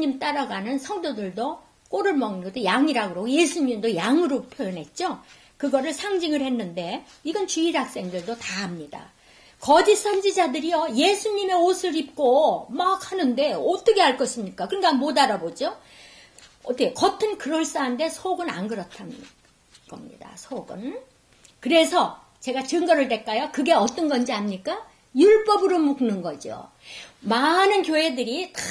예수님 따라가는 성도들도 꼴을 먹는 것도 양이라고 그러고 예수님도 양으로 표현했죠. 그거를 상징을 했는데 이건 주일 학생들도 다 압니다. 거짓 선지자들이요 예수님의 옷을 입고 막 하는데 어떻게 알 것입니까? 그러니까 못 알아보죠. 어떻게 겉은 그럴싸한데 속은 안 그렇다는 겁니다. 속은. 그래서 제가 증거를 댈까요? 그게 어떤 건지 압니까? 율법으로 묶는 거죠. 많은 교회들이 다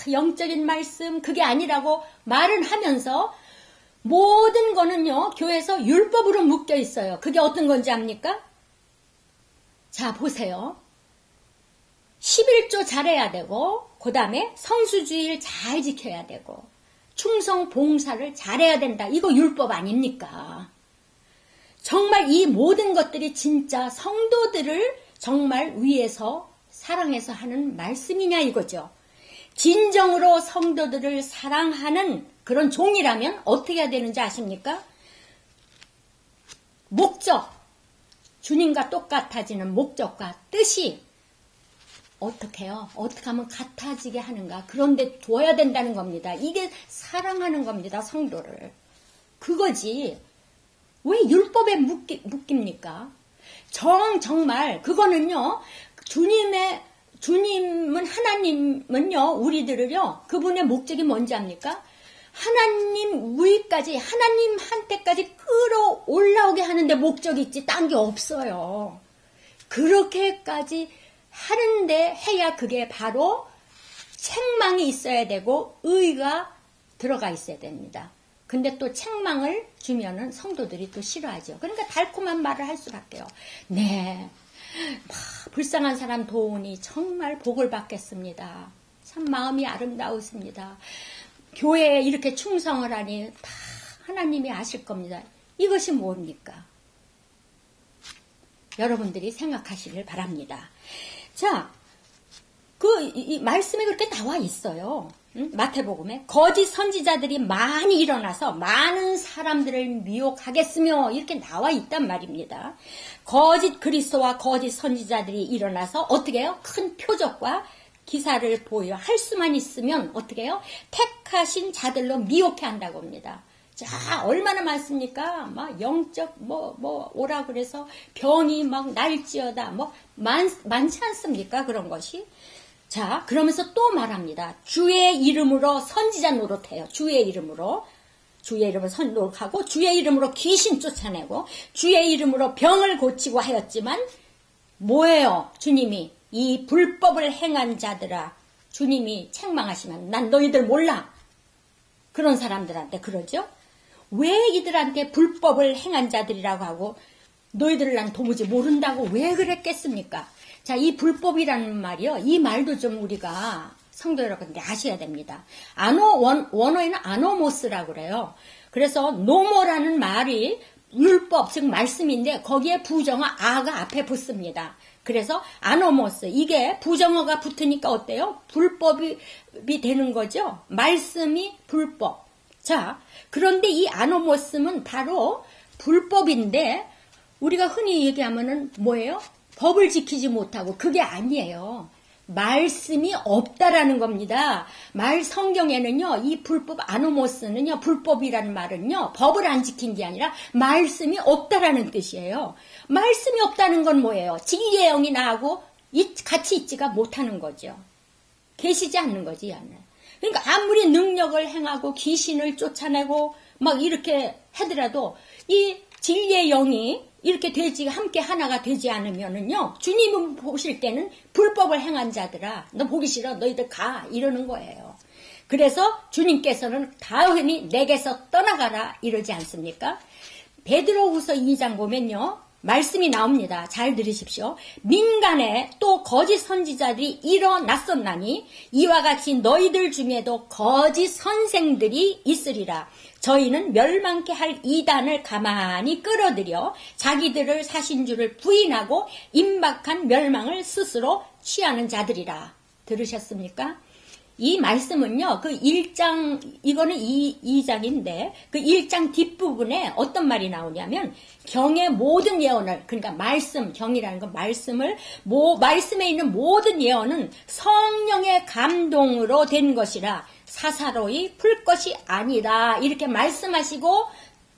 영적인 말씀 그게 아니라고 말은 하면서 모든 거는요 교회에서 율법으로 묶여 있어요. 그게 어떤 건지 압니까? 자 보세요. 11조 잘해야 되고 그 다음에 성수주의를 잘 지켜야 되고 충성 봉사를 잘해야 된다. 이거 율법 아닙니까? 정말 이 모든 것들이 진짜 성도들을 정말 위해서 사랑해서 하는 말씀이냐 이거죠. 진정으로 성도들을 사랑하는 그런 종이라면 어떻게 해야 되는지 아십니까? 목적, 주님과 똑같아지는 목적과 뜻이 어떻게 해요? 어떻게 하면 같아지게 하는가? 그런데 둬야 된다는 겁니다. 이게 사랑하는 겁니다. 성도를. 그거지. 왜 율법에 묶입니까? 정말 그거는요. 주님은 하나님은요. 우리들을요. 그분의 목적이 뭔지 압니까? 하나님 위까지 하나님한테까지 끌어올라오게 하는데 목적이 있지 딴 게 없어요. 그렇게까지 하는데 해야 그게 바로 책망이 있어야 되고 의가 들어가 있어야 됩니다. 근데 또 책망을 주면은 성도들이 또 싫어하죠. 그러니까 달콤한 말을 할 수밖에요. 네, 불쌍한 사람 도우니 정말 복을 받겠습니다. 참 마음이 아름다우십니다. 교회에 이렇게 충성을 하니 다 하나님이 아실 겁니다. 이것이 뭡니까? 여러분들이 생각하시길 바랍니다. 자, 이 말씀에 그렇게 나와 있어요. 마태복음에 거짓 선지자들이 많이 일어나서 많은 사람들을 미혹하겠으며 이렇게 나와 있단 말입니다. 거짓 그리스도와 거짓 선지자들이 일어나서 어떻게 해요? 큰 표적과 기사를 보여 할 수만 있으면 어떻게 해요? 택하신 자들로 미혹해 한다고 합니다. 자, 얼마나 많습니까? 막 영적 오라 그래서 병이 막 날지어다 많지 않습니까? 그런 것이. 자, 그러면서 또 말합니다. 주의 이름으로 선지자 노릇해요. 주의 이름으로 선 노릇하고 주의 이름으로 귀신 쫓아내고 주의 이름으로 병을 고치고 하였지만 뭐예요? 주님이 이 불법을 행한 자들아 주님이 책망하시면 난 너희들 몰라. 그런 사람들한테 그러죠. 왜 이들한테 불법을 행한 자들이라고 하고 너희들을 난 도무지 모른다고 왜 그랬겠습니까? 자, 이 불법이라는 말이요. 이 말도 좀 우리가 성도 여러분들이 아셔야 됩니다. 원어에는 아노모스라고 그래요. 그래서 노모라는 말이 율법, 즉 말씀인데 거기에 부정어 아가 앞에 붙습니다. 그래서 아노모스, 이게 부정어가 붙으니까 어때요? 불법이 되는 거죠. 말씀이 불법. 자, 그런데 이 아노모스는 바로 불법인데 우리가 흔히 얘기하면은 뭐예요? 법을 지키지 못하고 그게 아니에요. 말씀이 없다라는 겁니다. 성경에는요, 이 불법 아노모스는요, 불법이라는 말은요, 법을 안 지킨 게 아니라 말씀이 없다라는 뜻이에요. 말씀이 없다는 건 뭐예요? 진리의 영이 나하고 같이 있지가 못하는 거죠. 계시지 않는 거지, 이 안에. 그러니까 아무리 능력을 행하고 귀신을 쫓아내고 막 이렇게 하더라도 이 진리의 영이 이렇게 함께 하나가 되지 않으면은요, 주님은 보실 때는 불법을 행한 자들아, 너 보기 싫어, 너희들 가, 이러는 거예요. 그래서 주님께서는 다음이 내게서 떠나가라, 이러지 않습니까? 베드로후서 2장 보면요, 말씀이 나옵니다. 잘 들으십시오. 민간에 또 거짓 선지자들이 일어났었나니 이와 같이 너희들 중에도 거짓 선생들이 있으리라. 저희는 멸망케 할 이단을 가만히 끌어들여 자기들을 사신 줄을 부인하고 임박한 멸망을 스스로 취하는 자들이라. 들으셨습니까? 이 말씀은요, 그 1장, 이거는 2장인데, 그 1장 뒷부분에 어떤 말이 나오냐면, 경의 모든 예언을, 그러니까 말씀, 경이라는 건 말씀을, 말씀에 있는 모든 예언은 성령의 감동으로 된 것이라, 사사로이 풀 것이 아니라, 이렇게 말씀하시고,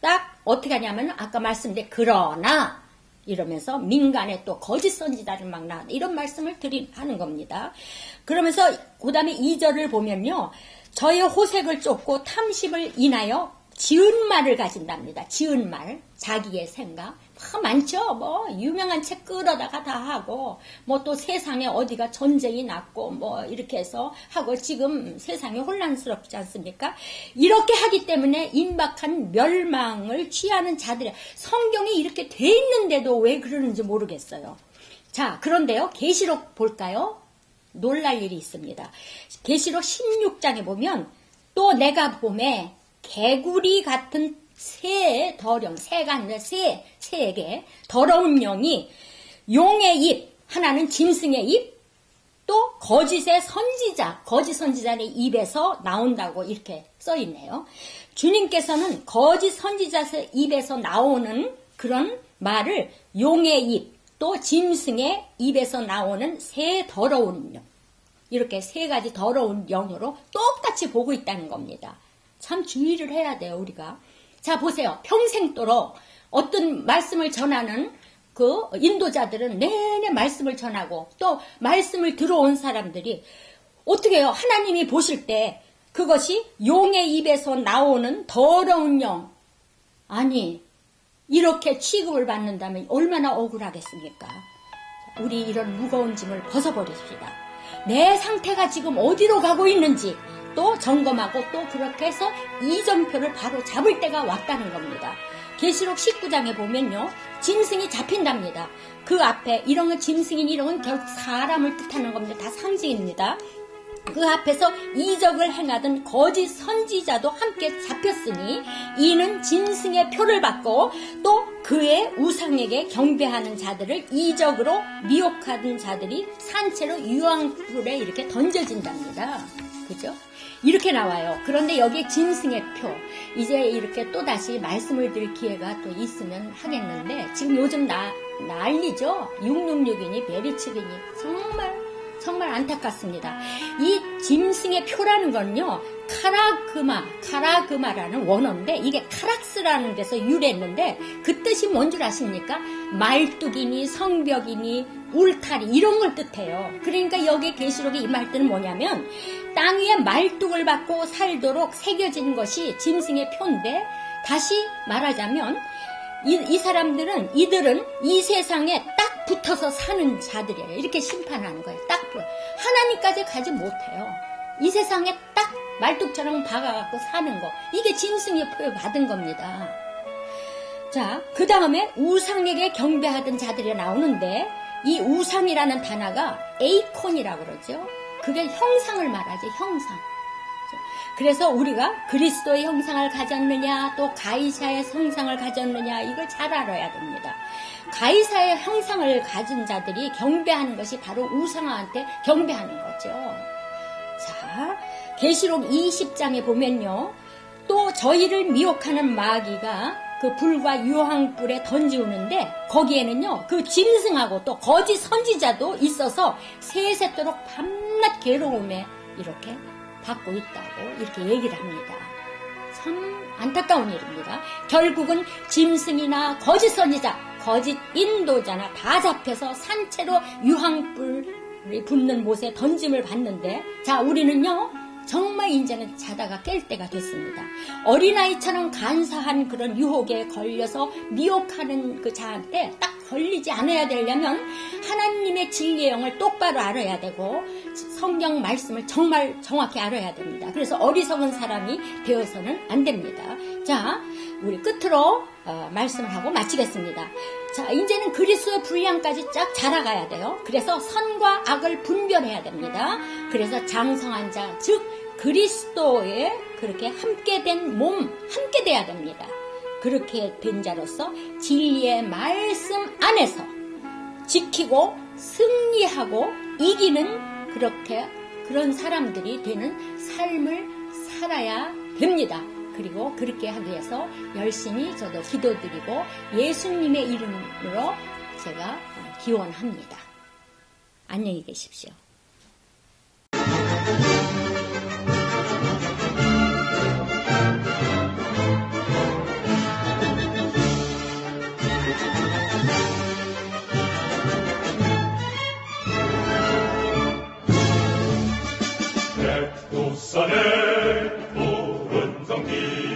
딱 어떻게 하냐면, 아까 말씀드린, 그러나, 이러면서 민간에 또 거짓 선지자를 막 이런 말씀을 하는 겁니다. 그러면서 그 다음에 2절을 보면요. 저의 호색을 쫓고 탐심을 인하여 지은 말을 가진답니다. 지은 말, 자기의 생각. 많죠. 뭐 유명한 책 끌어다가 다 하고 뭐 또 세상에 어디가 전쟁이 났고 뭐 이렇게 해서 하고 지금 세상이 혼란스럽지 않습니까? 이렇게 하기 때문에 임박한 멸망을 취하는 자들이 성경에 이렇게 돼 있는데도 왜 그러는지 모르겠어요. 자, 그런데요. 계시록 볼까요? 놀랄 일이 있습니다. 계시록 16장에 보면 또 내가 봄에 개구리 같은 새의 더령, 새가 아니라 새에게 더러운 영이 용의 입, 하나는 짐승의 입, 또 거짓의 선지자, 거짓 선지자의 입에서 나온다고 이렇게 써있네요. 주님께서는 거짓 선지자의 입에서 나오는 그런 말을 용의 입, 또 짐승의 입에서 나오는 새 더러운 영, 이렇게 세 가지 더러운 영으로 똑같이 보고 있다는 겁니다. 참 주의를 해야 돼요, 우리가. 자, 보세요. 평생도록 어떤 말씀을 전하는 그 인도자들은 내내 말씀을 전하고 또 말씀을 들어온 사람들이 어떻게 해요? 하나님이 보실 때 그것이 용의 입에서 나오는 더러운 영, 아니 이렇게 취급을 받는다면 얼마나 억울하겠습니까? 우리 이런 무거운 짐을 벗어버립시다. 내 상태가 지금 어디로 가고 있는지 또 점검하고 또 그렇게 해서 이정표를 바로 잡을 때가 왔다는 겁니다. 계시록 19장에 보면요. 짐승이 잡힌답니다. 그 앞에 이런 건 짐승인 이런 건 결국 사람을 뜻하는 겁니다. 다 상징입니다. 그 앞에서 이적을 행하던 거짓 선지자도 함께 잡혔으니 이는 짐승의 표를 받고 또 그의 우상에게 경배하는 자들을 이적으로 미혹하던 자들이 산채로 유황불에 이렇게 던져진답니다. 그죠? 이렇게 나와요. 그런데 여기에 짐승의 표, 이제 이렇게 또다시 말씀을 드릴 기회가 또 있으면 하겠는데 지금 요즘 난리죠. 666이니 베리츠기니 정말 안타깝습니다. 이 짐승의 표라는 건요, 카라그마라는 원어인데 이게 카락스라는 데서 유래했는데 그 뜻이 뭔 줄 아십니까? 말뚝이니 성벽이니 울타리 이런 걸 뜻해요. 그러니까 여기 계시록에 임할 때는 뭐냐면 땅 위에 말뚝을 받고 살도록 새겨진 것이 짐승의 표인데 다시 말하자면 이들은 이 세상에 딱 붙어서 사는 자들이에요. 이렇게 심판하는 거예요. 딱 하나님까지 가지 못해요. 이 세상에 딱 말뚝처럼 박아갖고 사는 거. 이게 짐승의 표를 받은 겁니다. 자, 그 다음에 우상에게 경배하던 자들이 나오는데 이 우상이라는 단어가 에이콘이라고 그러죠. 그게 형상을 말하지, 형상. 그래서 우리가 그리스도의 형상을 가졌느냐 또 가이사의 형상을 가졌느냐 이걸 잘 알아야 됩니다. 가이사의 형상을 가진 자들이 경배하는 것이 바로 우상한테 경배하는 거죠. 자, 계시록 20장에 보면요. 또 저희를 미혹하는 마귀가 그 불과 유황불에 던지우는데 거기에는요. 그 짐승하고 또 거짓 선지자도 있어서 세세토록 밤낮 괴로움에 이렇게 받고 있다고 이렇게 얘기를 합니다. 참 안타까운 일입니다. 결국은 짐승이나 거짓 선지자, 거짓 인도자나 다 잡혀서 산채로 유황불이 붙는 못에 던짐을 받는데 자, 우리는요. 정말 이제는 자다가 깰 때가 됐습니다. 어린아이처럼 간사한 그런 유혹에 걸려서 미혹하는 그 자한테 딱 걸리지 않아야 되려면 하나님의 진리의 영을 똑바로 알아야 되고 성경 말씀을 정말 정확히 알아야 됩니다. 그래서 어리석은 사람이 되어서는 안 됩니다. 자, 우리 끝으로 말씀을 하고 마치겠습니다. 자, 이제는 그리스도의 분량까지 쫙 자라가야 돼요. 그래서 선과 악을 분별해야 됩니다. 그래서 장성한 자, 즉 그리스도에 그렇게 함께 된 몸, 함께 돼야 됩니다. 그렇게 된 자로서 진리의 말씀 안에서 지키고 승리하고 이기는 그렇게 그런 사람들이 되는 삶을 살아야 됩니다. 그리고 그렇게 하기 위해서 열심히 저도 기도드리고 예수님의 이름으로 제가 기원합니다. 안녕히 계십시오. 백두산의 푸른 성길